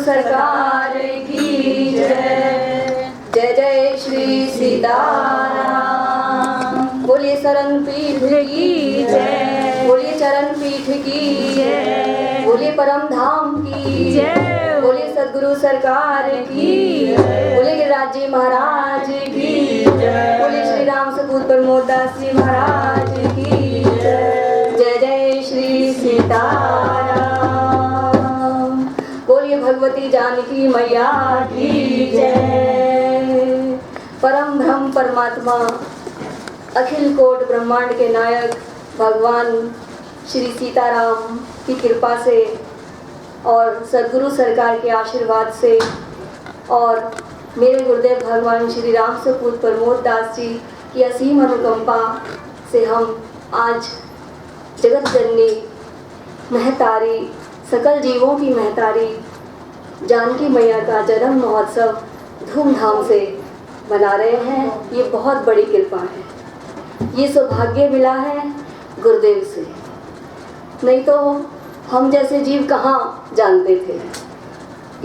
सरकार की जय। जय जय श्री सीताराम। बोलिए शरण पीठ की जय। बोलिए चरण पीठ की जय। बोलिए परम धाम की जय। बोलिए सद्गुरु सरकार की जय। बोलिए गिरिराज जी महाराज की जय। बोलिए श्री राम सपूत प्रमोद दास जी महाराज की जय। जय जय श्री सीताराम। बोलिए भगवती जानकी मैया की जय। परम ब्रह्म परमात्मा अखिल कोट ब्रह्मांड के नायक भगवान श्री सीताराम की कृपा से और सद्गुरु सरकार के आशीर्वाद से और मेरे गुरुदेव भगवान श्री राम सपूत प्रमोद दास जी की असीम अनुकंपा से हम आज जगत जननी महतारी सकल जीवों की महतारी जानकी मैया का जन्म महोत्सव धूमधाम से मना रहे हैं। ये बहुत बड़ी कृपा है, ये सौभाग्य मिला है गुरुदेव से, नहीं तो हम जैसे जीव कहाँ जानते थे।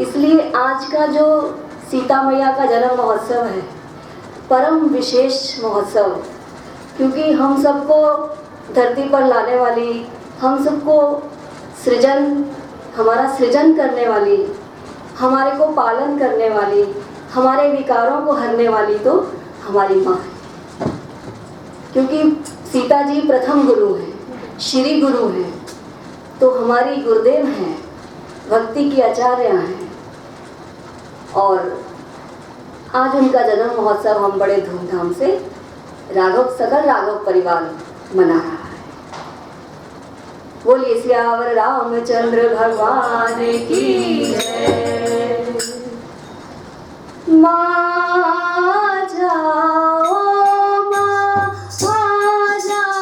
इसलिए आज का जो सीता मैया का जन्म महोत्सव है परम विशेष महोत्सव, क्योंकि हम सबको धरती पर लाने वाली, हम सबको हमारा सृजन करने वाली, हमारे को पालन करने वाली, हमारे विकारों को हरने वाली तो हमारी माँ है। क्योंकि सीता जी प्रथम गुरु हैं, श्री गुरु हैं, तो हमारी गुरुदेव हैं, भक्ति की आचार्य हैं। और आज उनका जन्म महोत्सव हम बड़े धूमधाम से सकल राघव परिवार मना रहा है। बोलिए सियावर रामचंद्र भगवान की जय। माँ जाओ माँ आ जाओ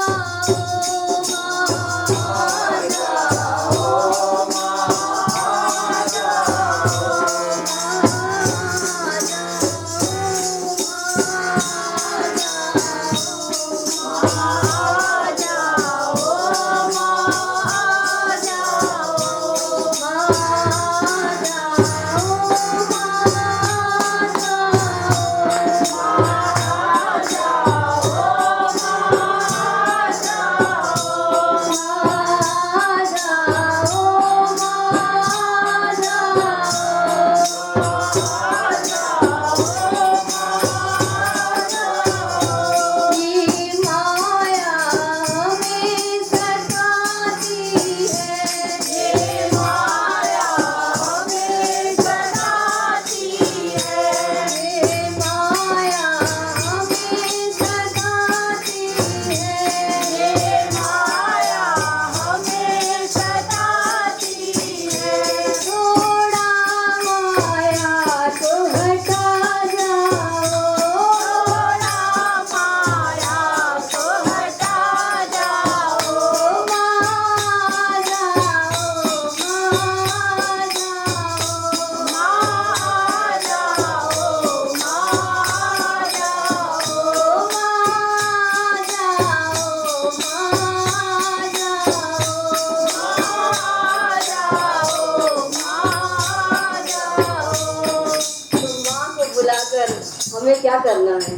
हमें क्या करना है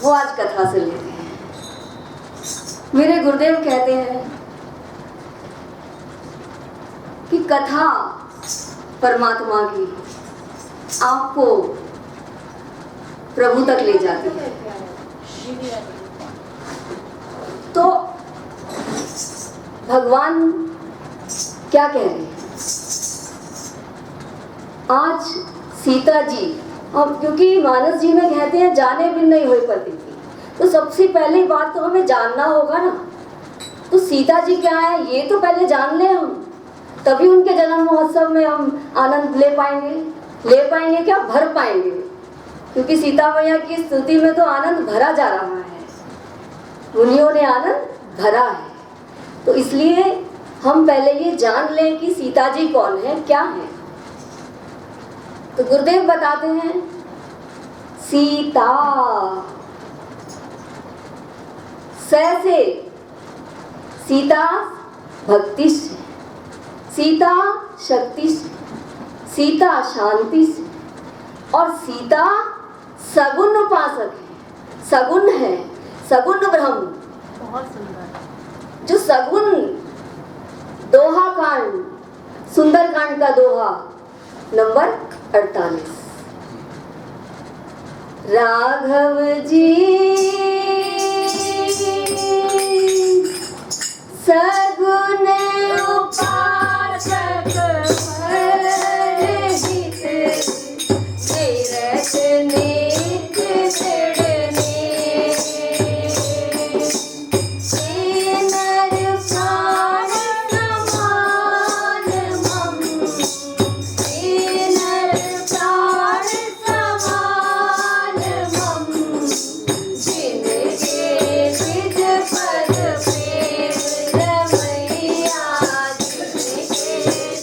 वो आज कथा से लेते हैं। मेरे गुरुदेव कहते हैं कि कथा परमात्मा की आपको प्रभु तक ले जाती है। तो भगवान क्या कह रहे हैं आज सीता जी, और क्योंकि मानस जी में कहते हैं जाने बिन नहीं हुई प्रतीति, तो सबसे पहली बात तो हमें जानना होगा ना। तो सीता जी क्या है ये तो पहले जान ले हम, तभी उनके जन्म महोत्सव में हम आनंद ले पाएंगे क्या, भर पाएंगे। क्योंकि सीता मैया की स्तुति में तो आनंद भरा जा रहा है, मुनियों ने आनंद भरा है। तो इसलिए हम पहले ये जान लें कि सीता जी कौन है, क्या है। तो गुरुदेव बताते हैं सीता से सीता भक्ति से, सीता शक्ति से, सीता शांति से, और सीता सगुण उपासक है, सगुण है, सगुण ब्रह्म। बहुत सुंदर। जो सगुण दोहा कांड, सुंदर कांड का दोहा नंबर 48। राघव जी सगुण उपासक परहित, निरत नित्य दृढ़ने, नर प्राण समान मम, नर प्राण समान मम, जिनके विध पद प्रेम रमैया, जिनके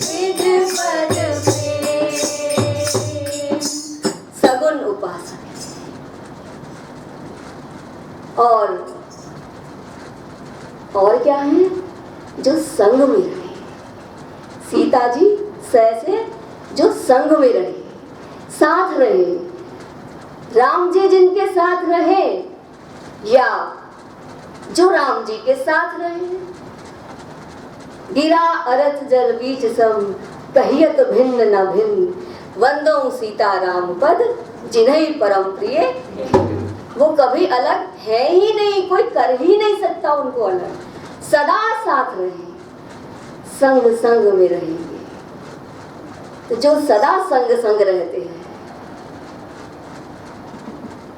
विध पद प्रेम। सगुण उपासक और क्या है? जो संग में रहे। सीता जी से जो संग में रहे, साथ रहे, राम जी जिनके साथ रहे या जो राम जी के साथ रहे। गिरा अरथ जल बीच सम, कहियत भिन्न न भिन्न, वंदो सीता राम पद, जिन्हई परम प्रिय। वो कभी अलग है ही नहीं, कोई कर ही नहीं सकता उनको अलग। सदा साथ रहे, संग संग में रहेंगे। तो जो सदा संग संग रहते हैं,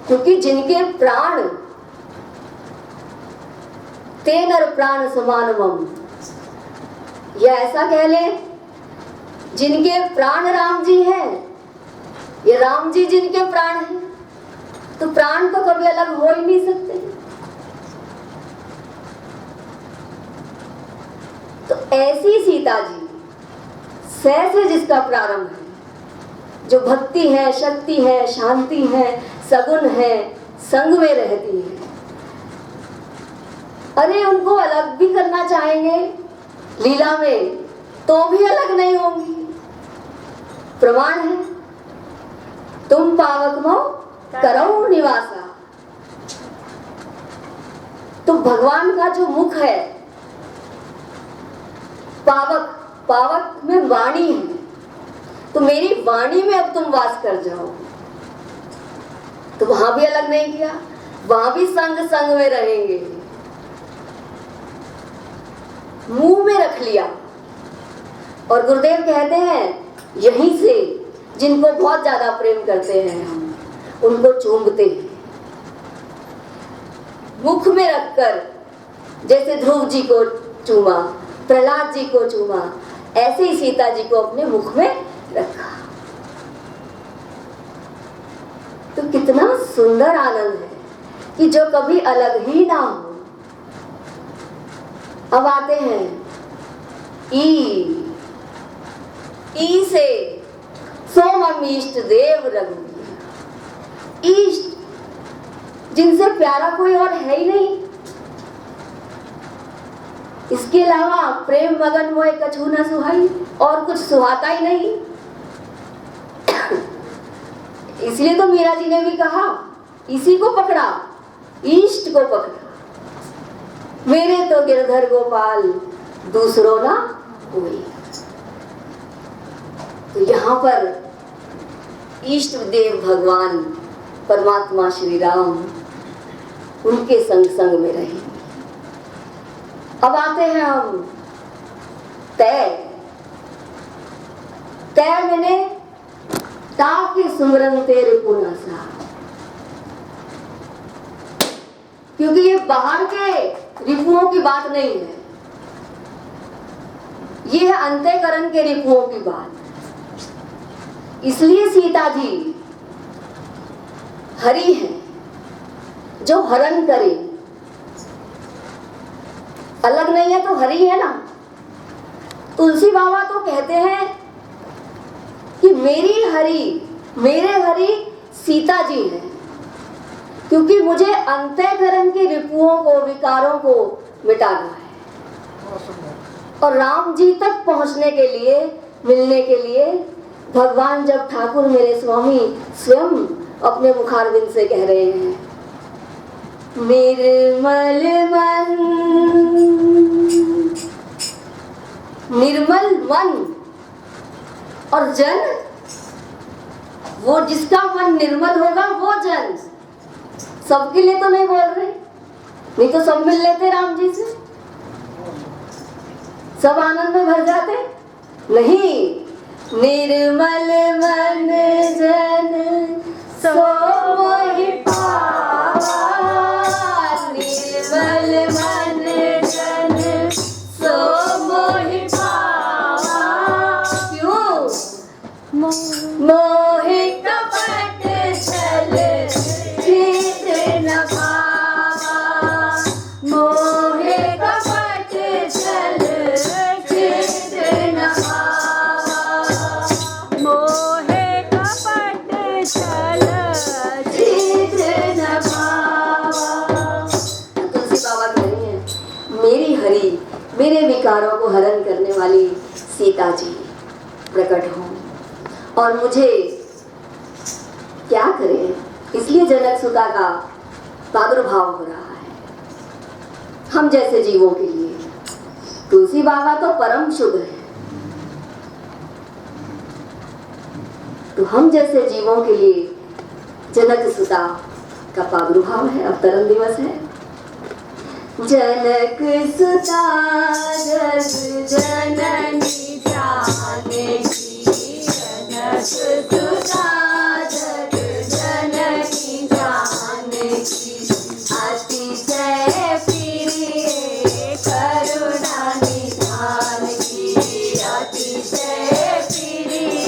क्योंकि जिनके प्राण ते नर प्राण समान मम, या ऐसा कह ले जिनके प्राण राम जी हैं, ये राम जी जिनके प्राण हैं, तो प्राण तो कभी अलग हो ही नहीं सकते। तो ऐसी सीता जी से जिसका प्रारंभ है, जो भक्ति है, शक्ति है, शांति है, सगुण है, संग में रहती है। अरे उनको अलग भी करना चाहेंगे लीला में तो भी अलग नहीं होंगी। प्रमाण है, तुम पावक मो करौ निवासा। तो भगवान का जो मुख है, पावक, पावक में वाणी है, तो मेरी वाणी में अब तुम वास कर जाओ। तो वहां भी अलग नहीं किया, वहां भी संग संग में रहेंगे। मुंह में रख लिया। और गुरुदेव कहते हैं यहीं से जिनको बहुत ज्यादा प्रेम करते हैं हम उनको चूमते हैं। मुख में रखकर, जैसे ध्रुव जी को चूमा, प्रहलाद जी को चूमा, ऐसे ही सीता जी को अपने मुख में रखा। तो कितना सुंदर आनंद है कि जो कभी अलग ही ना हो। अब आते हैं ई से सोमम इष्ट देव रघुवीर। इष्ट जिनसे प्यारा कोई और है ही नहीं। इसके अलावा प्रेम मगन मोए कछु न सुहाई, और कुछ सुहाता ही नहीं। इसलिए तो मीरा जी ने भी कहा, इसी को पकड़ा, इष्ट को पकड़ा। मेरे तो गिरधर गोपाल दूसरों ना कोई। तो यहाँ पर इष्ट देव भगवान परमात्मा श्री राम उनके संग संग में रहे। अब आते हैं हम तय। तय मैंने ताकि सुमरन तेरे पुनासा, क्योंकि ये बाहर के रिपुओं की बात नहीं है, ये है अंतःकरण के रिपुओं की बात। इसलिए सीता जी हरि है जो हरण करे। अलग नहीं है तो हरि है ना। तुलसी बाबा तो कहते हैं कि मेरी हरि, मेरे हरि सीता जी है, क्योंकि मुझे अंतःकरण के रिपुओं को, विकारों को मिटाना है। और राम जी तक पहुंचने के लिए मिलने के लिए भगवान जब ठाकुर मेरे स्वामी स्वयं अपने मुखारविंद से कह रहे हैं, निर्मल मन, निर्मल मन और जन, वो जिसका मन निर्मल होगा वो जन। सबके लिए तो नहीं बोल रहे, नहीं तो सब मिल लेते राम जी से, सब आनंद में भर जाते। नहीं, निर्मल मन जन सो मोहि पावा, निर्मल मन जन सो मोहि पावा। क्यों? मोहि कपट छल चित न भावा, मोहि कपट छल चित न भावा, मोहे कपट छल चित न भावा। तुलसी बाबा कह रही हैं, मेरी हरि, मेरे विकारों को हरण करने वाली सीता जी प्रकट हो और मुझे क्या करें, इसलिए जनक सुता का प्रादुर्भाव हो रहा है हम जैसे जीवों के लिए। तुलसी बाबा तो परम शुद्ध है, तो हम जैसे जीवों के लिए जनक सुता का प्रादुर्भाव है, अवतरण दिवस है। जनक सुता जग जननी जानकी, जनक सुता जग जननी जानकी, अतिशय प्रिय करुणा निधान की, अतिशय प्रिय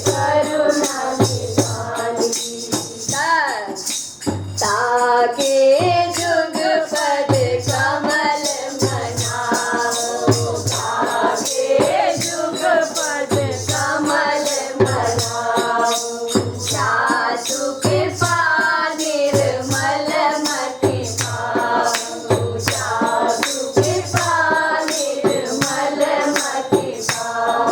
करुणा निधान की। ताके जुग पद कमल मनाओ, ताके जुग पद कमल मनाओ, सासु कृपा निर्मल मति भाऊ, सासु कृपा निर्मल मति भाऊ।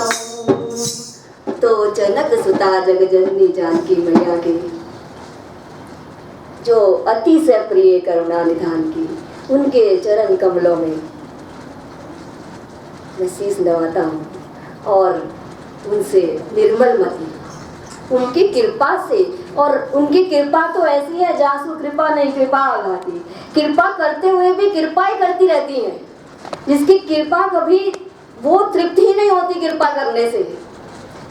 तो जनक सुता जग जननी जानकी मैया के जो अति से प्रिय करुणा निधान की, उनके चरण कमलों में मैं शीश नवाता हूँ और उनसे निर्मल मति, उनकी कृपा से। और उनकी कृपा तो ऐसी है, जासु कृपा नहीं कृपा आघाती, कृपा करते हुए भी कृपा ही करती रहती है, जिसकी कृपा कभी वो तृप्ति ही नहीं होती कृपा करने से।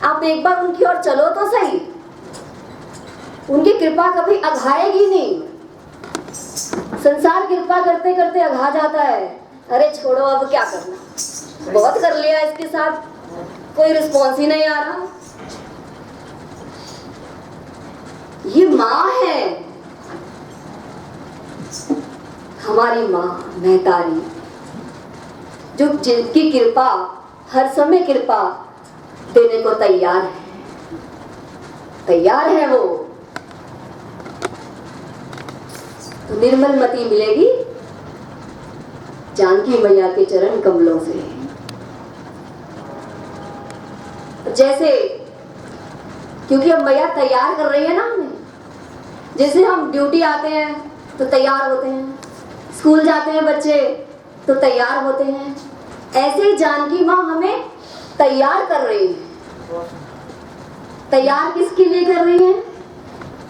आप एक बार उनकी ओर चलो तो सही, उनकी कृपा कभी अघाएगी नहीं। संसार कृपा करते करते अघा जाता है, अरे छोड़ो अब क्या करना, बहुत कर लिया इसके साथ, कोई रिस्पॉन्स ही नहीं आ रहा। ये माँ है, हमारी माँ महतारी, जो जिनकी कृपा हर समय कृपा देने को तैयार है, तैयार है वो। तो निर्मल मति मिलेगी जानकी मैया के चरण कमलों से। जैसे क्योंकि अब मैया तैयार कर रही है ना हमें, जैसे हम ड्यूटी आते हैं तो तैयार होते हैं, स्कूल जाते हैं बच्चे तो तैयार होते हैं, ऐसे ही जानकी माँ हमें तैयार कर रही है। तैयार किसके लिए कर रही है?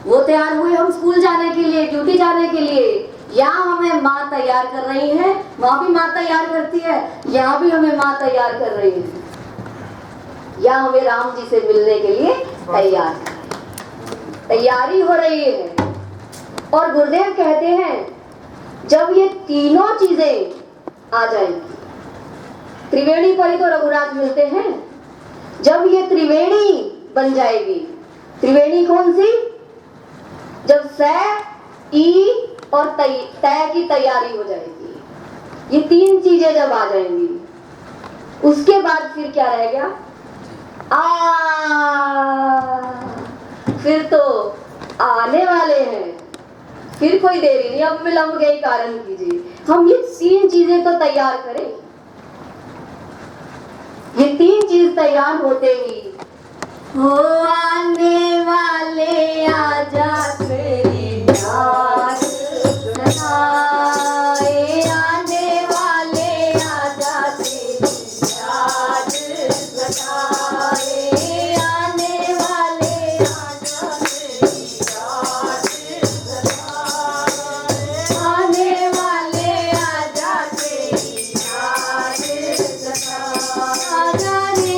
वो तैयार हुए हम स्कूल जाने के लिए, ड्यूटी जाने के लिए। यहाँ हमें माँ तैयार कर रही है, वहाँ भी माँ तैयार करती है, यहाँ भी हमें माँ तैयार कर रही है। यहाँ हमें राम जी से मिलने के लिए तैयार कर रही है, तैयारी हो रही है। और गुरुदेव कहते हैं जब ये तीनों चीजें आ जाएंगी, त्रिवेणी पर ही तो रघुराज मिलते हैं, जब ये त्रिवेणी बन जाएगी। त्रिवेणी कौन सी? जब स, ई और तय की तैयारी हो जाएगी, ये तीन चीजें जब आ जाएंगी, उसके बाद फिर क्या रह गया? फिर तो आने वाले हैं, फिर कोई देरी नहीं, अब विलंब के कारण कीजिए। हम ये तीन चीजें तो तैयार करें, ये तीन चीज तैयार होते ही हो आने वाले आजा तेरी याद सताए, आने वाले आजा तेरी याद सताए, आने वाले आजा तेरी याद सताए, आने वाले आजा तेरी याद सताए, आजा रे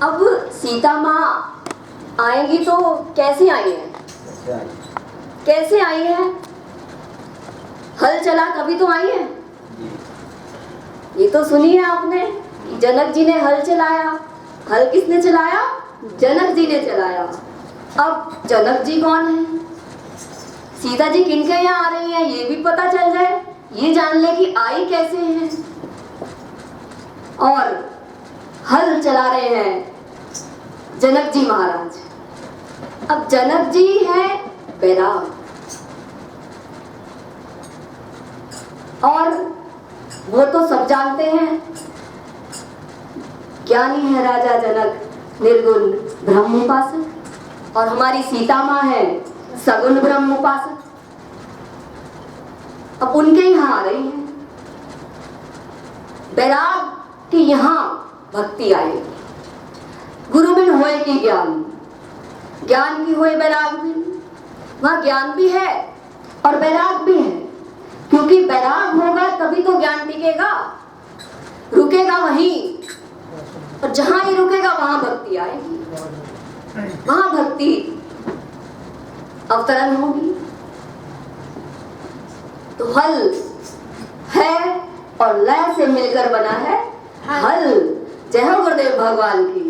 अब सीता माँ आएंगी तो कैसे आई है? कैसे आई है? हल चला कभी तो आई है। ये तो सुनी है आपने, जनक जी ने हल चलाया। हल किसने चलाया? जनक जी ने चलाया। अब जनक जी कौन है? सीता जी किनके यहाँ आ रही है ये भी पता चल जाए, ये जान ले कि आई कैसे है। और हल चला रहे हैं जनक जी महाराज। अब जनक जी है बैराग और वो तो सब जानते हैं, ज्ञानी है राजा जनक, निर्गुण ब्रह्म उपासक। और हमारी सीता माँ है सगुण ब्रह्म उपासक। अब उनके यहाँ आ रही है। बैराग की यहाँ भक्ति आएगी। गुरु बिन होए की ज्ञान, ज्ञान की होए बैराग बिन। वहाँ ज्ञान भी है और बैराग भी है, क्योंकि बैराग होगा तभी तो ज्ञान टिकेगा, रुकेगा वहीं। और जहां ही रुकेगा वहां भक्ति आएगी, वहां भक्ति अवतरण होगी। तो हल है और लय से मिलकर बना है हल। जय हो गुरुदेव भगवान की।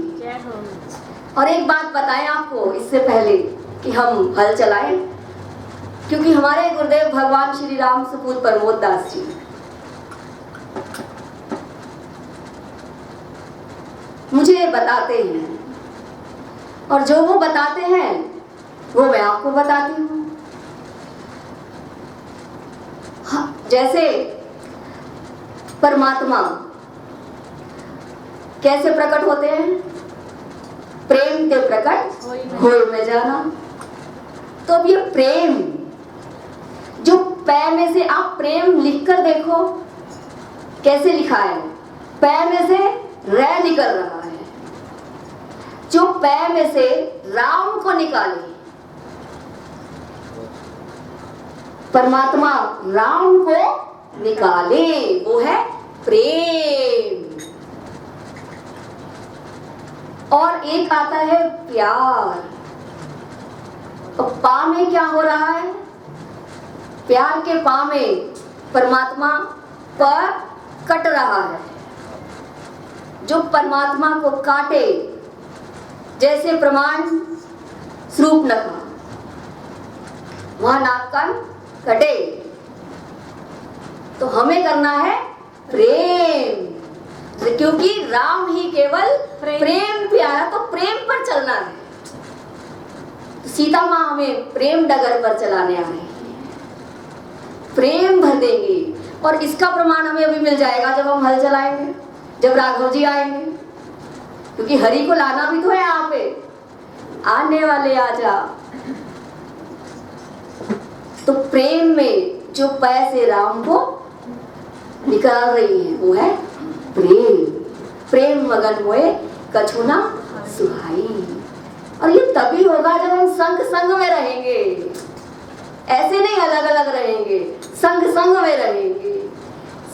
और एक बात बताएं आपको इससे पहले कि हम हल चलाएं, क्योंकि हमारे गुरुदेव भगवान श्री राम सपूत प्रमोद दास जी मुझे बताते हैं, और जो वो बताते हैं वो मैं आपको बताती हूँ। हाँ, जैसे परमात्मा कैसे प्रकट होते हैं? प्रेम के प्रकट होए में जाना। तो अब ये प्रेम, जो पै में से आप प्रेम लिख कर देखो कैसे लिखा है। पै में से रै निकल रहा है। जो पै में से राम को निकाले, परमात्मा राम को निकाले, वो है प्रेम। और एक आता है प्यार। तो पा में क्या हो रहा है? प्यार के पा में परमात्मा पर कट रहा है। जो परमात्मा को काटे, जैसे प्रमाण स्वरूप नखा, वहां नाक कान कटे। तो हमें करना है प्रेम, क्योंकि राम ही केवल प्रेम प्यारा। तो प्रेम पर चलना है। तो सीता माँ हमें प्रेम डगर पर चलाने आ रही है, प्रेम भर देंगी। और इसका प्रमाण हमें अभी मिल जाएगा जब हम हल चलाएंगे, जब राघव जी आएंगे, क्योंकि हरि को लाना भी तो है यहाँ पे। आने वाले आजा। तो प्रेम में जो पै से राम को निकाल रही है वो है प्रेम। प्रेम मगन हुए कछु ना सुहाई। और ये तभी होगा जब हम संग संग में रहेंगे। ऐसे नहीं अलग अलग रहेंगे, संग संग में रहेंगे।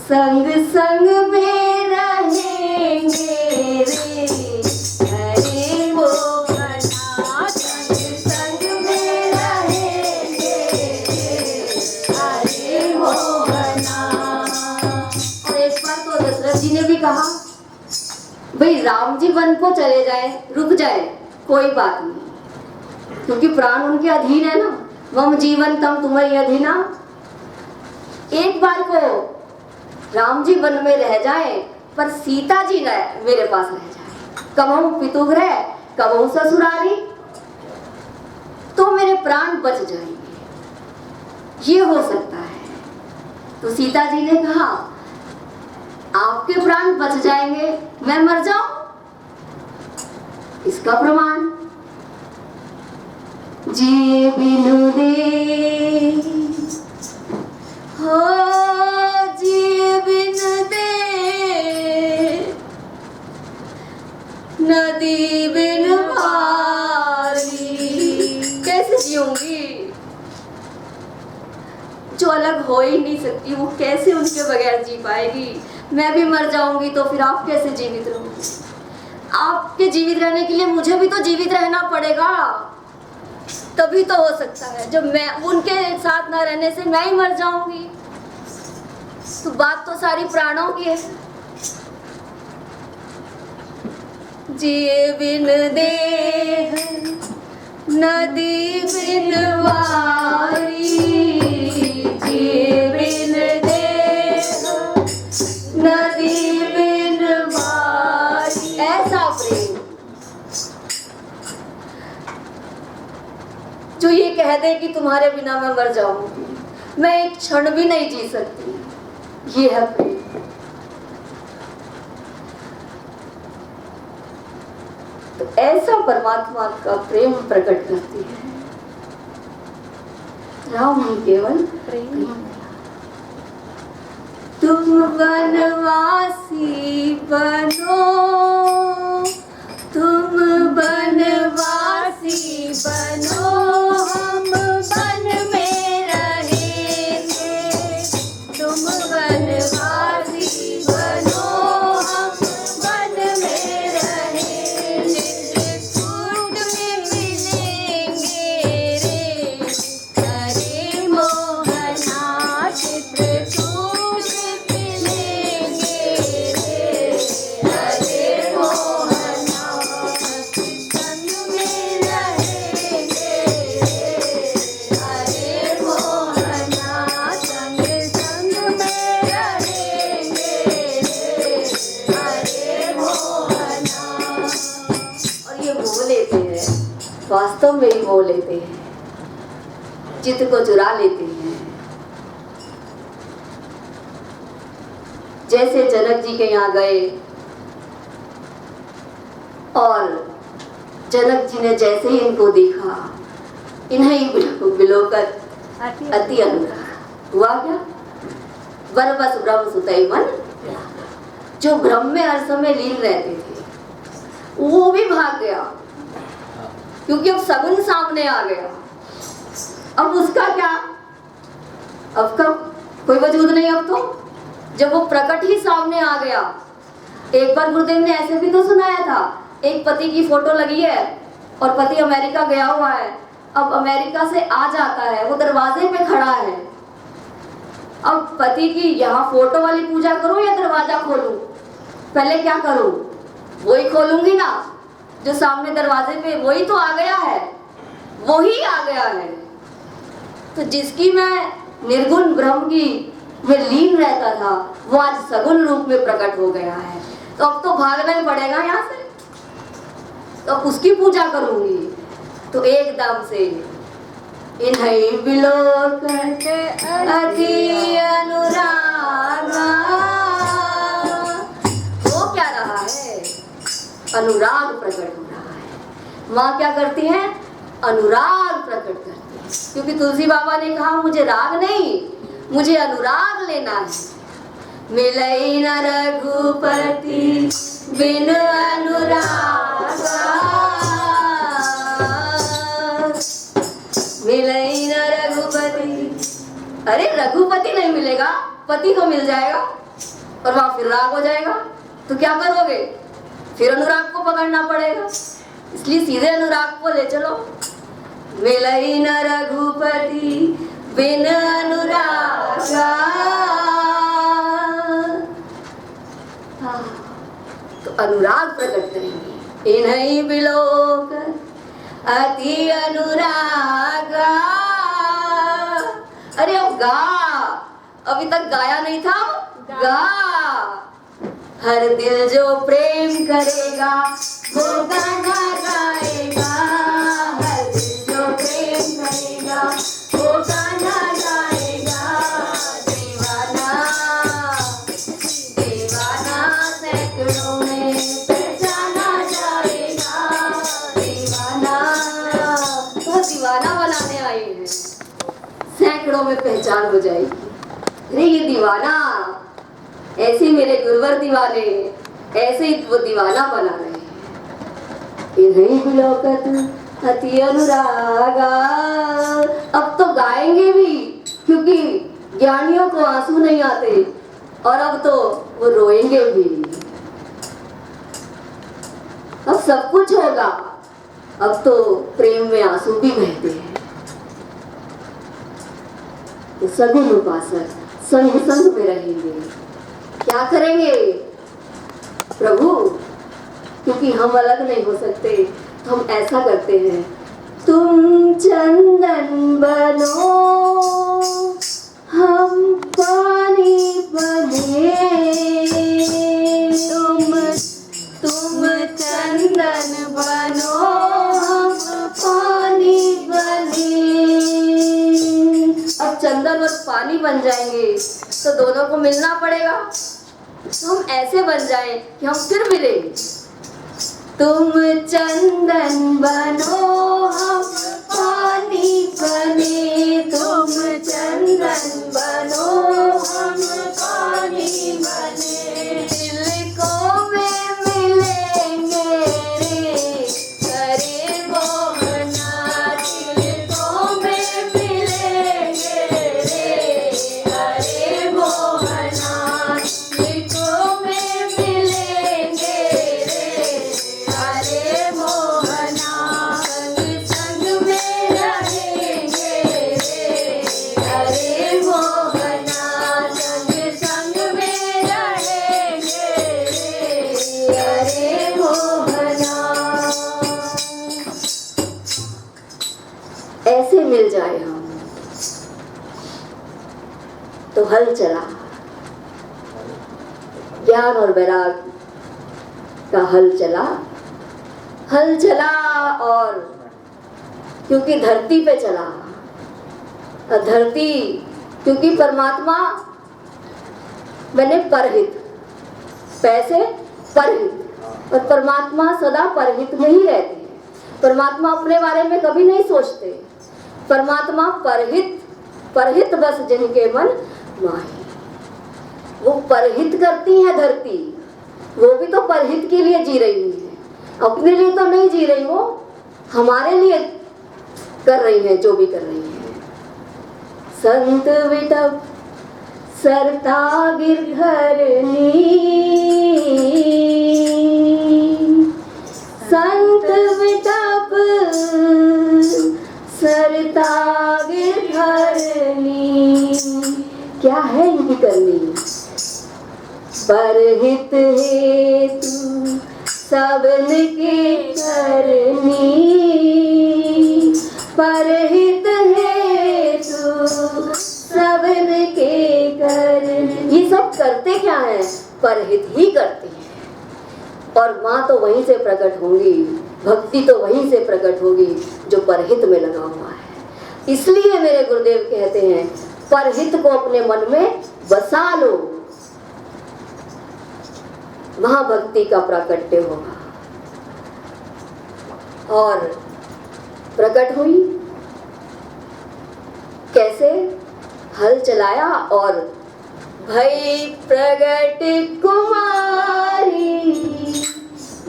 संग संग में रहेंगे रे हरे मोहना, संग संग में रहेंगे रे हरे मोहना। और एक बार तो दशरथ जी ने भी कहा, भाई राम जी वन को चले जाए, रुक जाए, कोई बात नहीं, क्योंकि प्राण उनके अधीन है ना। वम जीवन तम तुम्हारी अधीना। एक बार को राम जी वन में रह जाए, पर सीता जी न मेरे पास रह जाए, कबहू पितुगृह कबहू ससुरारी, तो मेरे प्राण बच जाएंगे, ये हो सकता है। तो सीता जी ने कहा, आपके प्राण बच जाएंगे, मैं मर जाऊं, इसका प्रमाण जी बिनु दे हो, जी बिनु दे नदी बिनु पारी। कैसे जीऊंगी? जो अलग हो ही नहीं सकती वो कैसे उनके बगैर जी पाएगी? मैं भी मर जाऊंगी तो फिर आप कैसे जीवित रहोगे? आपके जीवित रहने के लिए मुझे भी तो जीवित रहना पड़ेगा, तभी तो हो सकता है। जब मैं उनके साथ ना रहने से मैं ही मर जाऊंगी, तो बात तो सारी प्राणों की है। जिए बिन देह नदी बिन वारी, जिए बिन देह नदी बिन वारी। ऐसा प्रेम जो ये कह दे कि तुम्हारे बिना मैं मर जाऊंगी, मैं एक क्षण भी नहीं जी सकती, ये है प्रेम। तो ऐसा परमात्मा का प्रेम प्रकट करती है राम ही केवल प्रेम। तुम वनवासी बनो, तुम वनवासी बनो, हम वन में रहेंगे। तुम वनवासी बनो, हम वन में रहेंगे। चित्रकूट में मिलेंगे रे हरे मोहना, चित्रकूट मिलेंगे रे हरे मोहना, संग में रहेंगे हरे मोहना, संग संग में रहेंगे हरे मोहना। और ये मोह लेते हैं, वास्तव में ही मोह लेते हैं, चित्त को चुरा लेते हैं। जैसे जनक जी के यहाँ गए और जनक जी ने जैसे ही इनको देखा, इन्हें बिलोकर अति अनुराग हुआ। क्या बरबस ब्रह्म सुतई मन, जो ब्रह्म में हर समय लीन रहते थे वो भी भाग गया, क्योंकि अब सगुन सामने आ गया। अब उसका क्या, अब का कोई वजूद नहीं। अब तो जब वो प्रकट ही सामने आ गया। एक बार गुरुदेव ने ऐसे भी तो सुनाया था, एक पति की फोटो लगी है और पति अमेरिका गया हुआ है, अब अमेरिका से आ जाता है, वो दरवाजे पे खड़ा है। अब पति की यहाँ फोटो वाली पूजा करूं या दरवाजा खोलूं? पहले क्या करूं? वही खोलूंगी ना जो सामने दरवाजे पे, वही तो आ गया है, वही आ गया है। तो जिसकी मैं निर्गुण ब्रह्म की में लीन रहता था, वो आज सगुण रूप में प्रकट हो गया है। तो अब तो भागना ही पड़ेगा यहाँ से, तो अब उसकी पूजा करूंगी। तो एकदम से इन्हीं बिलोकर अति अनुरागा, वो क्या रहा है? अनुराग प्रकट हो रहा है। माँ क्या करती है? अनुराग प्रकट करती है, क्योंकि तुलसी बाबा ने कहा मुझे राग नहीं, मुझे अनुराग लेना है। मिलई न रघुपति बिन अनुरागा, मिलई न रघुपति अरे रघुपति नहीं मिलेगा, पति तो मिल जाएगा और वहां फिर राग हो जाएगा, तो क्या करोगे? फिर अनुराग को पकड़ना पड़ेगा। इसलिए सीधे अनुराग को ले चलो। मिलई न रघुपति बिन अनुरागा। तो अनुराग प्रकट करेंगे। इन्हीं बिलोक अति अनुरागा। अरे अब गा, अभी तक गाया नहीं था, गा। हर दिल जो प्रेम करेगा वो गाना गाएगा। हर दिल जो प्रेम करेगा वो गाना गाएगा। दीवाना दीवाना सैकड़ों में पहचाना जाएगा। दीवाना तो दीवाना बनाने आई है, सैकड़ों में पहचान हो जाएगी। अरे ये दीवाना, ऐसे मेरे गुरुवर दीवाने, ऐसे ही वो दीवाना बना रहे हैं। इन्हीं बिलोकत अति अनुरागा। अब तो गाएंगे भी, क्योंकि ज्ञानियों को आंसू नहीं आते, और अब तो वो रोएंगे भी। अब सब कुछ होगा, अब तो प्रेम में आंसू भी बहते हैं। तो सगुन उपासक संग संग में रहेंगे। क्या करेंगे प्रभु? क्योंकि हम अलग नहीं हो सकते, तो हम ऐसा करते हैं। तुम चंदन बनो हम पानी बने। तुम चंदन बनो हम पानी बने। अब चंदन और पानी बन जाएंगे तो दोनों को मिलना पड़ेगा। तो हम ऐसे बन जाएं कि हम फिर मिले। तुम चंदन बनो हम पानी बने। तुम चंदन बनो हम पानी बने। दिल को में मिलेंगे रे करे मोहना। दिल को में मिलेंगे रे करे मोहना। दिल को में मिलेंगे रे करे मोहना। संग संग में रहेंगे रे करे मोहना। संग संग में रहेंगे रे करे मोहना। ऐसे मिल जाए हम तो हल चला। ज्ञान और वैराग का हल चला, हल चला। और क्योंकि धरती पे चला, और धरती क्योंकि परमात्मा मैंने परहित, पैसे परहित, और परमात्मा सदा परहित में ही रहते हैं। परमात्मा अपने बारे में कभी नहीं सोचते। परमात्मा परहित, परहित बस जिनके मन माही। वो परहित करती है धरती, वो भी तो परहित के लिए जी रही है, अपने लिए तो नहीं जी रही। वो हमारे लिए कर रही है जो भी कर रही है। संत विटप सरता गिरधरनी। संत विटप सरता गिरधरनी। क्या है इनकी करनी? परहित हेतु सबन के करनी। परहित हेतु सबन के करनी। ये सब करते क्या है? परहित ही करते हैं। और माँ तो वहीं से प्रकट होंगी, भक्ति तो वहीं से प्रकट होगी जो परहित में लगा हुआ है। इसलिए मेरे गुरुदेव कहते हैं परहित को अपने मन में बसा लो, वहां भक्ति का प्राकट्य होगा। और प्रकट हुई कैसे? हल चलाया और भई प्रगट कुमारी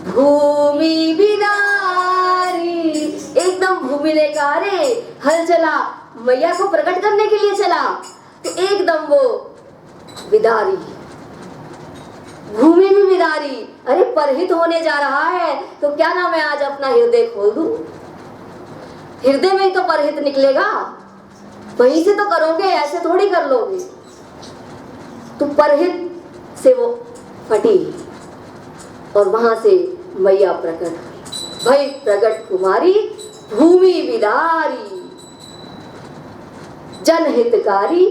भूमि बिदारी। एकदम भूमि लेकर, अरे हल चला, मैया को प्रकट करने के लिए चला। तो एकदम वो विदारी, भूमि भी विदारी। अरे परहित होने जा रहा है तो क्या ना मैं आज अपना हृदय खोल दूं। हृदय में ही तो परहित निकलेगा, वहीं से तो करोगे, ऐसे थोड़ी कर लोगे। तो परहित से वो फटी और वहां से मैया प्रकट हुई। भई प्रकट कुमारी भूमि विदारी, जनहितकारी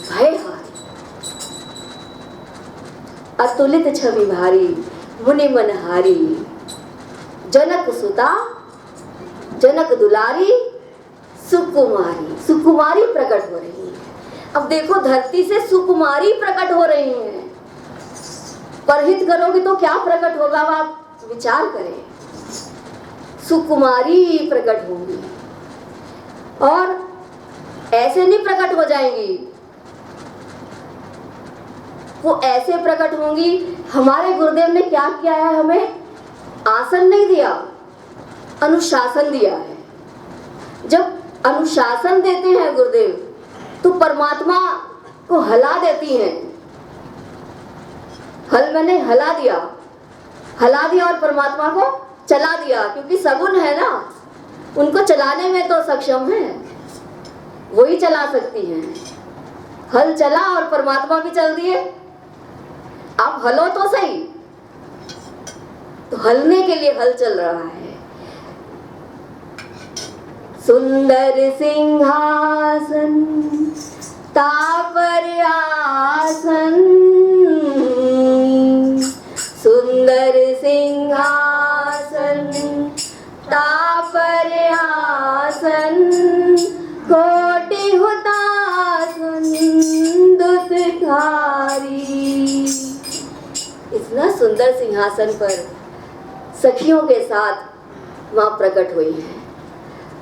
भयहारी, अतुलित छवि भारी मुनि मनहारी, जनक सुता जनक दुलारी सुकुमारी। सुकुमारी प्रकट हो रही है। अब देखो धरती से सुकुमारी प्रकट हो रही है। परहित करोगे तो क्या प्रकट होगा, आप विचार करें। सुकुमारी प्रकट होंगी और ऐसे नहीं प्रकट हो जाएंगी, वो ऐसे प्रकट होंगी। हमारे गुरुदेव ने क्या किया है, हमें आसन नहीं दिया, अनुशासन दिया है। जब अनुशासन देते हैं गुरुदेव तो परमात्मा को हला देती हैं। हल मैंने हला दिया और परमात्मा को चला दिया, क्योंकि सगुन है ना, उनको चलाने में तो सक्षम है, वही चला सकती हैं। हल चला और परमात्मा भी चल दिए। आप हलो तो सही, तो हलने के लिए हल चल रहा है। सुंदर सिंहासन तापर आसन, सुंदर सिंहासन तापर आसन, कोटि हुतासन दुतधारी। इतना सुंदर सिंहासन पर सखियों के साथ मां प्रकट हुई है,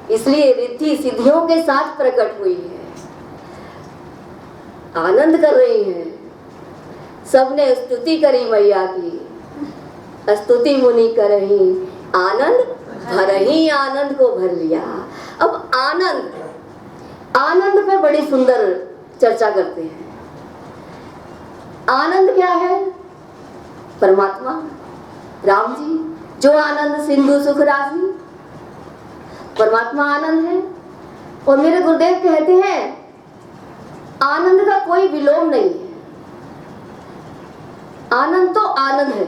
इसलिए रिद्धि सिद्धियों के साथ प्रकट हुई है। आनंद कर रही हैं, सबने स्तुति करी मैया की। स्तुति मुनि करही आनंद भरही, आनंद को भर लिया। अब आनंद पे बड़ी सुंदर चर्चा करते हैं। आनंद क्या है? परमात्मा राम जी, जो आनंद सिंधु सुख राशि, परमात्मा आनंद है। और मेरे गुरुदेव कहते हैं आनंद का कोई विलोम नहीं है। आनंद तो आनंद है,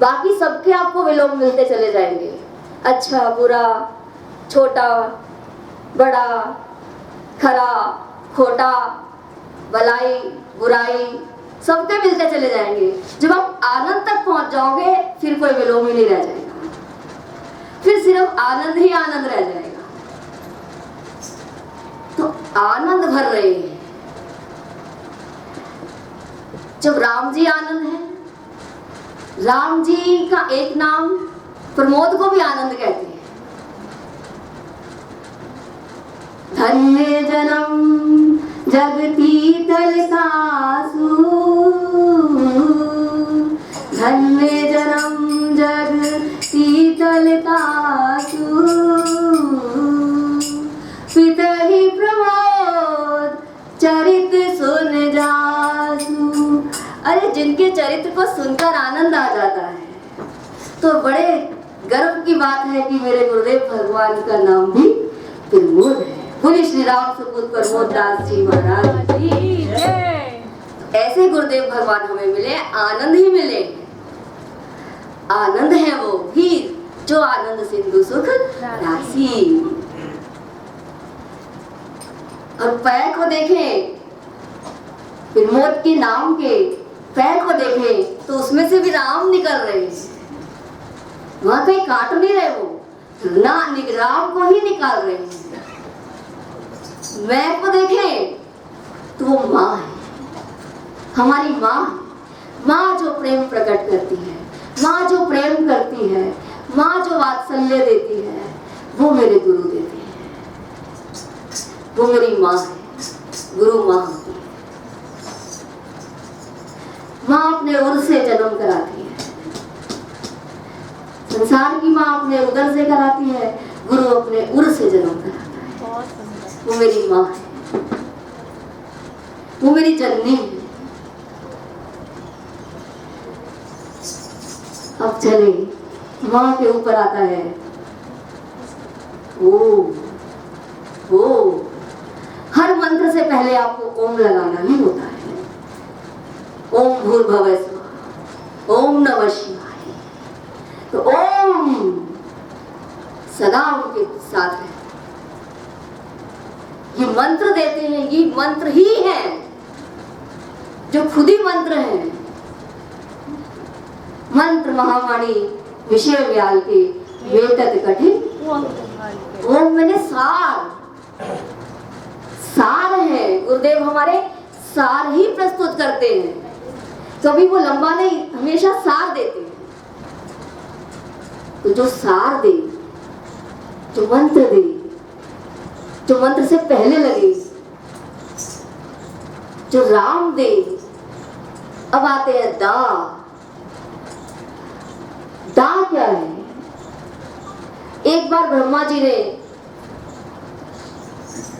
बाकी सबके आपको विलोम मिलते चले जाएंगे। अच्छा बुरा, छोटा बड़ा, खरा खोटा, भलाई बुराई, सबके मिलते चले जाएंगे। जब आप आनंद तक पहुंच जाओगे फिर कोई विलोम ही नहीं रह जाएगा, फिर सिर्फ आनंद ही आनंद रह जाएगा। तो आनंद भर रहे हैं। जब राम जी आनंद है, राम जी का एक नाम प्रमोद को भी आनंद कहते हैं। धन्य जन्म जगती तलकासु, धन्य जन्म जगती तलकासु, पितहि प्रमोद चरित सुन जासु। अरे जिनके चरित्र को सुनकर आनंद आ जाता है तो बड़े गर्व की बात है कि मेरे गुरुदेव भगवान का नाम भी प्रमोद है। बोले श्री राम सुपुत्र प्रमोद दास जी महाराज की जय। ऐसे गुरुदेव भगवान हमें मिले, आनंद ही मिले। आनंद है वो भी जो आनंद सिंधु सुख राशि। और पैर को देखें, प्रमोद के नाम के पैर को देखें तो उसमें से भी राम निकल रहे हैं। वहां कहीं काट नहीं रहे, वो ना राम को ही निकाल रहे हैं। मैं को देखें तो वो माँ है, हमारी माँ है। माँ जो प्रेम प्रकट करती है, माँ जो प्रेम करती है, माँ जो वात्सल्य देती है, वो मेरे गुरु देते हैं। वो मेरी माँ है, गुरु माँ होती है। माँ अपने उर से जन्म कराती है, संसार की माँ अपने उदर से कराती है, गुरु अपने उर से जन्म कराता है। वो मेरी माँ है। वो मेरी जननी है। अब चले, माँ के ऊपर आता है ओम। हर मंत्र से पहले आपको ओम लगाना ही होता है। ओम भूर्भुवः स्वः, ओम नमः शिवाय। तो ओम सदा उनके साथ है। ये मंत्र देते हैं, ये मंत्र ही है जो खुद ही मंत्र है। मंत्र महावाणी विषय व्याल के वेतत कठिन। ओम मैंने सार है। गुरुदेव हमारे सार ही प्रस्तुत करते हैं, कभी वो लंबा नहीं, हमेशा सार देते हैं। तो जो सार दे, जो मंत्र दे, जो मंत्र से पहले लगे, जो राम दे। अब आते हैं दा। दा क्या है? एक बार ब्रह्मा जी ने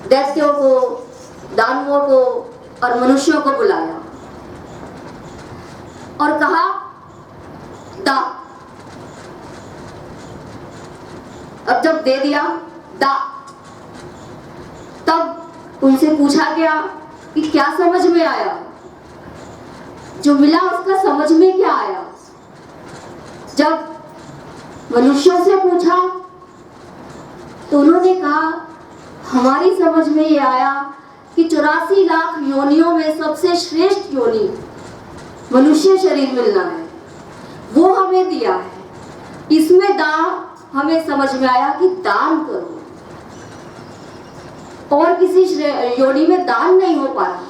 दैत्यों को, दानवों को और मनुष्यों को बुलाया और कहा दा। अब जब दे दिया दा, तब उनसे पूछा गया कि क्या समझ में आया। जो मिला उसका समझ में क्या आया। जब मनुष्यों से पूछा तो उन्होंने कहा हमारी समझ में ये आया कि 84 लाख योनियों में सबसे श्रेष्ठ योनि मनुष्य शरीर मिलना है, वो हमें दिया है। इसमें दान हमें समझ में आया कि दान करो। और किसी योनि में दान नहीं हो पा रहा,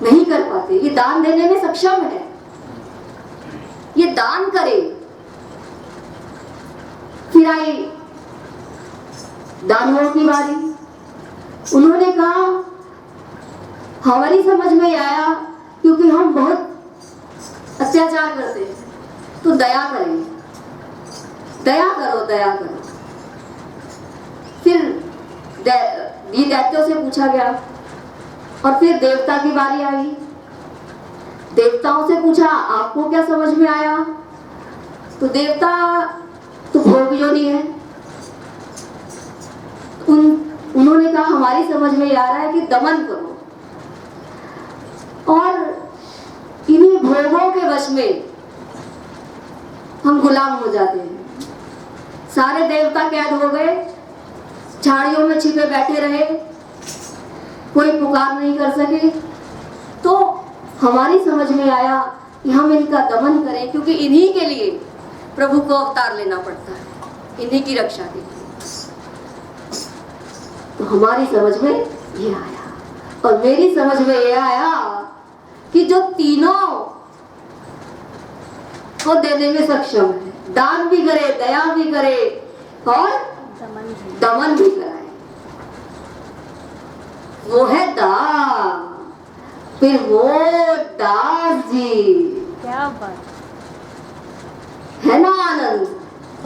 नहीं कर पाते। ये दान देने में सक्षम है, ये दान करे। फिर आई दानवों की बारी। उन्होंने कहा हमारी समझ में आया क्योंकि हम बहुत अत्याचार करते हैं, तो दया करें, दया करो, दया करो। फिर ये दैत्यों से पूछा गया और फिर देवता की बारी आई। देवताओं से पूछा आपको क्या समझ में आया। तो देवता तो भोग योनि है। उन्होंने कहा हमारी समझ में आ रहा है कि दमन करो। और इन्हीं भोगों के वश में हम गुलाम हो जाते हैं। सारे देवता कैद हो गए, झाड़ियों में छिपे बैठे रहे, कोई पुकार नहीं कर सके। तो हमारी समझ में आया कि हम इनका दमन करें, क्योंकि इन्हीं के लिए प्रभु को अवतार लेना पड़ता है, इन्हीं की रक्षा के लिए। तो हमारी समझ में ये आया और मेरी समझ में ये आया कि जो तीनों को देने में सक्षम है, दान भी करे, दया भी करे और दमन भी कराए, वो है दास। फिर वो दास जी, क्या बात है ना आनंद,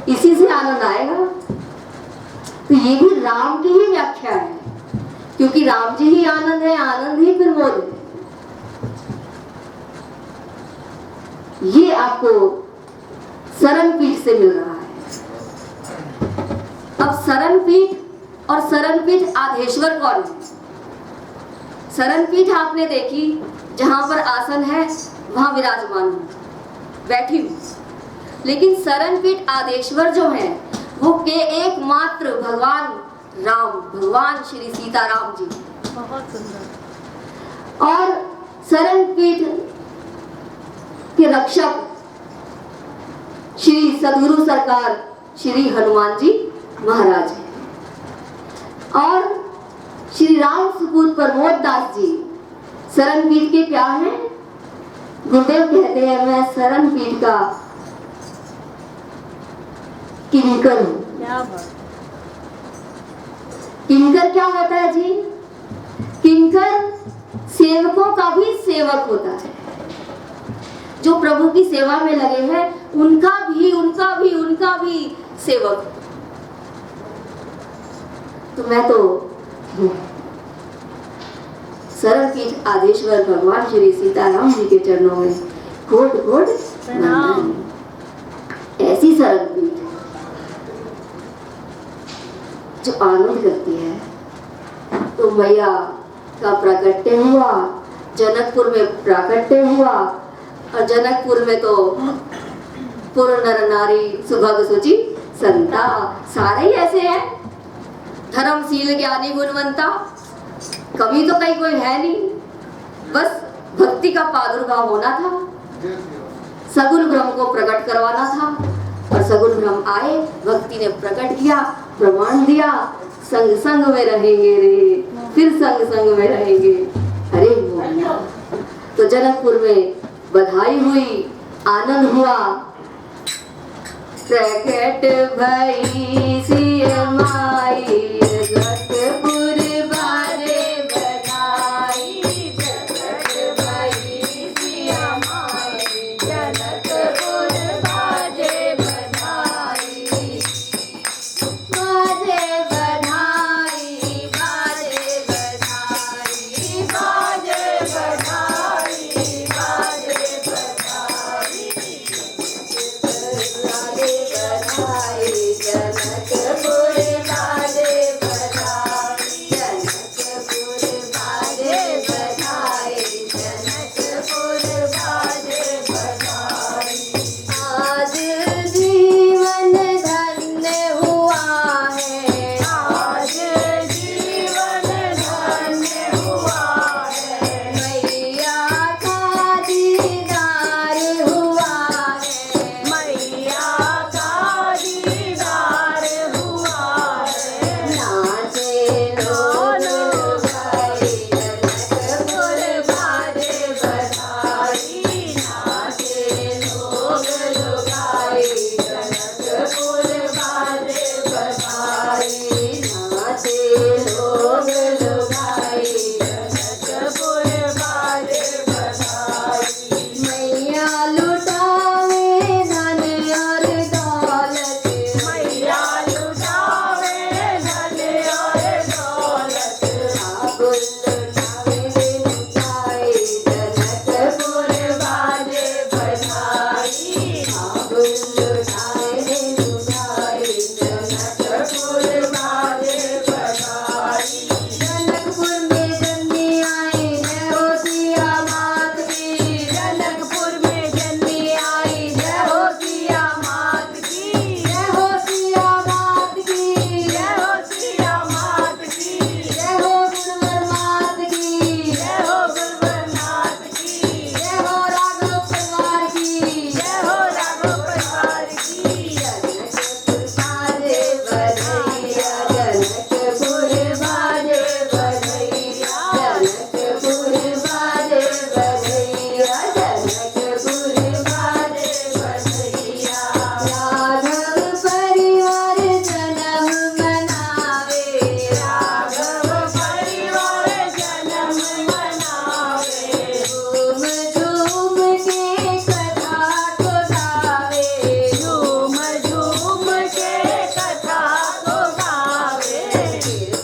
इसी से आनंद आएगा। तो ये भी राम की ही व्याख्या है, क्योंकि राम जी ही आनंद है, आनंद ही फिर मोद है। ये आपको शरण पीठ से मिल रहा है। अब शरण पीठ और शरण पीठ आधेश्वर कौन है? शरण पीठ आपने देखी, जहां पर आसन है वहां विराजमान हूं, बैठी हूं। लेकिन शरण पीठ आदेश्वर जो है वो के एकमात्र भगवान राम, भगवान श्री सीताराम जी। बहुत सुंदर। और शरण पीठ के रक्षक श्री सदगुरु सरकार श्री हनुमान जी महाराज हैं। और श्री राम सुपूत प्रमोद दास जी शरण पीठ के क्या हैं? गुरुदेव कहते हैं मैं शरण पीठ का किंकर हूं। क्या बात। किंकर क्या होता है जी? किंकर सेवकों का भी सेवक होता है। जो प्रभु की सेवा में लगे हैं उनका भी सेवक। तो मैं तो शरण पीठ आदेश्वर भगवान श्री सीताराम जी के चरणों में कोट कोट प्रणाम। ऐसी शरण पीठ जो आनंद करती है। तो मैया का प्राकट्य हुआ, जनकपुर में प्राकट्य हुआ, और जनकपुर में तो पुर नर नारी सुभग सुचि संता, सारे ही ऐसे हैं, धर्मशील ज्ञानी गुणवंता, कमी तो कहीं कोई है नहीं, बस भक्ति का प्रादुर्भाव होना था, सगुण ब्रह्म को प्रकट करवाना था, और सगुण ब्रह्म आए, भक्ति ने प्रकट किया, प्रमाण दिया, संग संग में रहेंगे रे, फिर संग संग में रहेंगे। अरे मोहना, तो जनकपुर में बधाई हुई, आनंद हुआ, प्रकट भई सिय माई, जनकपुर बारे बधाई, प्रकट भई सिय माई, जनकपुर बाजे बधाई, बाजे बधाई, बाजे बधाई, बाजे बधाई, बाजे बधाई, जनकपुर बाजे बधाई, जनकपुर बाजे बधाई, जनकपुर बाजे बधाई। आज जीवन धन्य हुआ है, आज जीवन धन्य हुआ है, मैया का दीदार हुआ है, मैया का दीदार हुआ है, नाचे लोग भाई, जनकपुर बाजे बधाई, नाचे लोग लुगाई, जनकपुर बाजे बधाई, नाचे लोग लुगाई, जनकपुर बाजे बधाई। मैया लुटावे धन और दौलत, मैया लुटावे धन और दौलत, आगुल लुटावे लुटाई, जनकपुर बाजे बधाई, आगुल लुटावे लुटाई, जनकपुर बाजे बधाई। जनकपुर में जन्मी आई जय हो सिया मात की, जनकपुर में जन्मी आई जय हो सिया मात की, जय हो सिया मात की, जय हो सिया मात की, जय हो गुणवर मात की, जय हो गुणवर नाथ की, जय हो राघव परिवार की, जय हो राघव परिवार की। जनकपुर बाजे बधैया, जनकपुर बाजे बधैया, जनकपुर बाजे बधैया, जनकपुर बाजे बधैया। राघव परिवार जन्म मनावे, राघव परिवार जन्म मनावे, झूम झूम के कथा को गावे, झूम झूम के कथा को गावे,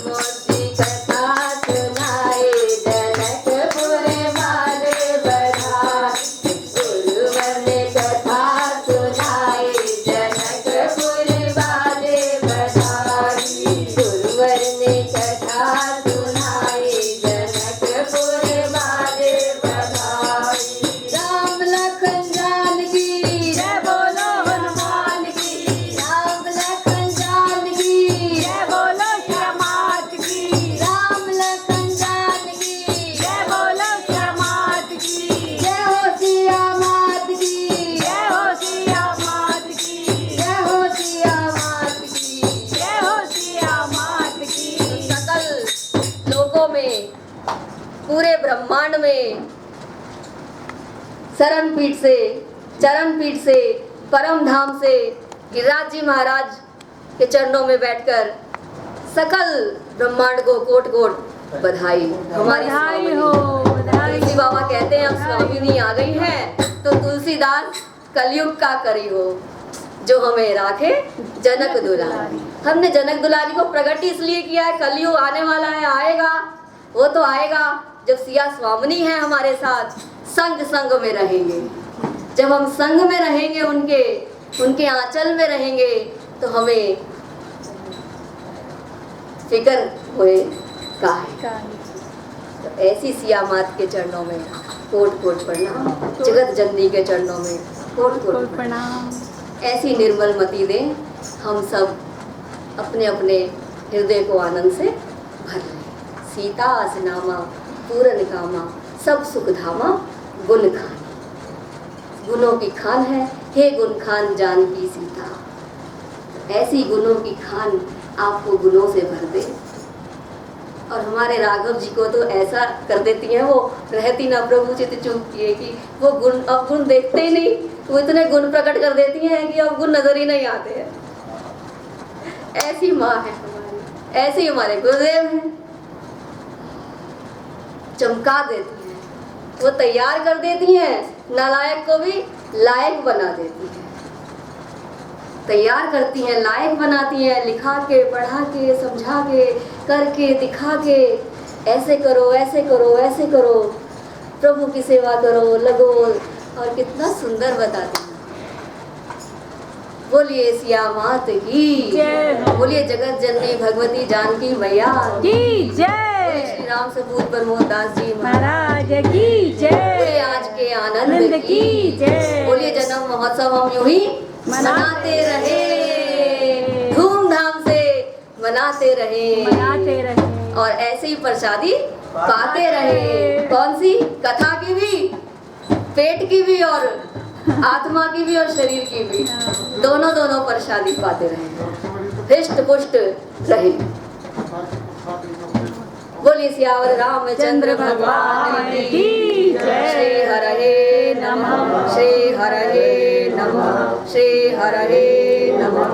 मोती कथा सुनाए, जनकपुर बाजे बधाई, गुरुवर ने कथा सुनाई, जनकपुर बाजे बधाई, गुरुवर ने कथा सुनाई, जनकपुर बाजे बधाई। राम लखन जानकी जय बोलो हनुमान की, राम लखन जानकी जय बोलो सिया मात की, राम लखन जानकी जय बोलो सिया मात की, जय हो सिया मात की, जय हो सिया मात की, जय हो सिया मात की, जय हो सिया मात की। सकल लोकों में, पूरे ब्रह्मांड में शरण पीठ से, चरण पीठ से, परम धाम से गिरिराज जी महाराज के चरणों में बैठकर सकल ब्रह्मांड को कोट कोट बधाई। हमारी बधाई हो, बधाई तुलसी हो। बाबा कहते हैं अब स्वामिनी आ गई हैं, तो तुलसीदास कलयुग का करी हो, जो हमें राखे जनक दुलारी। हमने जनक दुलारी को प्रकट इसलिए किया है, कलयुग आने वाला है, आएगा, वो तो आएगा जब सिया स्वामिनी है हमारे साथ, संग संग में रहेंगे। जब हम संग में रहेंगे, उनके आंचल में रहेंगे, तो हमें फिक्र होए काहे। तो ऐसी सिया मात के चरणों में कोट कोट प्रणाम, जगत जननी के चरणों में कोट कोट प्रणाम। ऐसी निर्मल मति दे हम सब अपने अपने हृदय को आनंद से भर लें। सीता आसनामा पूरन कामा, सब सुख धामा गुण खान। गुणों की खान है, हे गुण खान जानकी सीता। ऐसी गुणों की खान आपको गुणों से भर दे। और हमारे राघव जी को तो ऐसा कर देती हैं, वो रहती ना प्रभु चित चूक किए कि वो गुण अब गुण देखते ही नहीं, वो इतने गुण प्रकट कर देती हैं कि अब गुण नजर ही नहीं आते हैं। ऐसी माँ है हमारी, ऐसे ही हमारे गुरुदेव हैं। चमका देती हैं, वो तैयार कर देती हैं, नालायक को भी लायक बना देती हैं। तैयार करती हैं, लायक बनाती हैं, लिखा के, पढ़ा के, समझा के, करके, दिखा के, ऐसे करो, ऐसे करो, ऐसे करो, प्रभु की सेवा करो, लगो, और कितना सुंदर बताती हैं। बोलिए सिया मात की जय। बोलिए जगत जननी भगवती जानकी मैया की बोलिए जय। श्री राम सपूत प्रमोद दास जी महाराज की जय। बोलिए आज के आनंद आनंद की की जय। बोलिए जन्म महोत्सव हम यूं ही मनाते रहे, धूमधाम से मनाते रहे और ऐसे ही प्रसादी पाते रहे। कौन सी? कथा की भी, पेट की भी, और आत्मा की भी, और शरीर की भी, दोनों प्रसादी पाते रहे, हृष्ट पुष्ट रहे। बोलिए सियावर रामचंद्र भगवान की जय। श्री हरहे नमः, श्री हरहे नमः, श्री हरहे नमः।